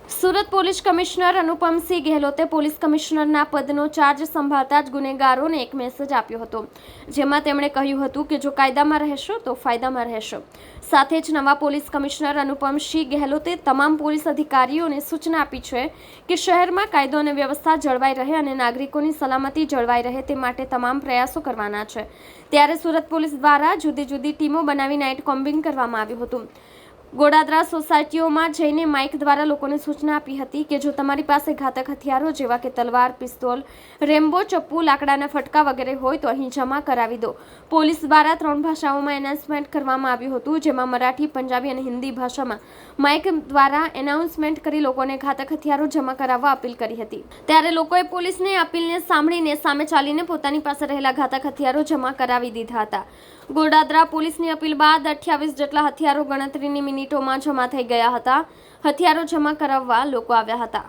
Surat police commissioner Anupamsinh ગેહલોતે police કમિશનરના પદનો charge સંભાળતા જ ગુનેગારોને એક મેસેજ આપ્યો હતો, જેમાં તેમણે કહ્યું હતું કે જો કાયદામાં રહેશો તો ફાયદામાં રહેશો। સાથે જ નવા પોલીસ કમિશનર અનુપમસિંહ ગેહલોતે તમામ પોલીસ અધિકારીઓને સૂચના આપી છે કે શહેરમાં કાયદો અને વ્યવસ્થા જળવાઈ રહે અને નાગરિકોની સલામતી જળવાઈ રહે તે માટે તમામ પ્રયાસો કરવાના છે। ત્યારે સુરત પોલીસ દ્વારા જુદી જુદી ટીમો બનાવી નાઇટ કોમ્બિંગ કરવામાં આવ્યું હતું। ગોડાદરા સોસાયટીઓમાં જઈને માઇક દ્વારા લોકોને સૂચના આપી હતી કે જો તમારી પાસે ઘાતક હથિયારો જેવા કે તલવાર, પિસ્તોલ, રેમ્બો, ચપ્પુ, લાકડાના ફટકા વગેરે હોય તો અહીં જમા કરાવી દો। પોલીસ દ્વારા 3 ભાષાઓમાં એનાઉન્સમેન્ટ કરવામાં આવ્યું હતું, જેમાં મરાઠી, પંજાબી અને હિન્દી ભાષામાં માઇક દ્વારા એનાઉન્સમેન્ટ કરી લોકોને ઘાતક હથિયારો જમા કરાવવા અપીલ કરી હતી। ત્યારે લોકોએ પોલીસની અપીલને સાંભળીને સામે ચાલીને પોતાની પાસે રહેલા ઘાતક હથિયારો જમા કરાવી દીધા હતા। ગોડાદરા પોલીસની અપીલ બાદ 28 જેટલા હથિયારો ગણતરીની મિનિટોમાં જમા થઈ ગયા હતા। હથિયારો જમા કરાવવા લોકો આવ્યા હતા।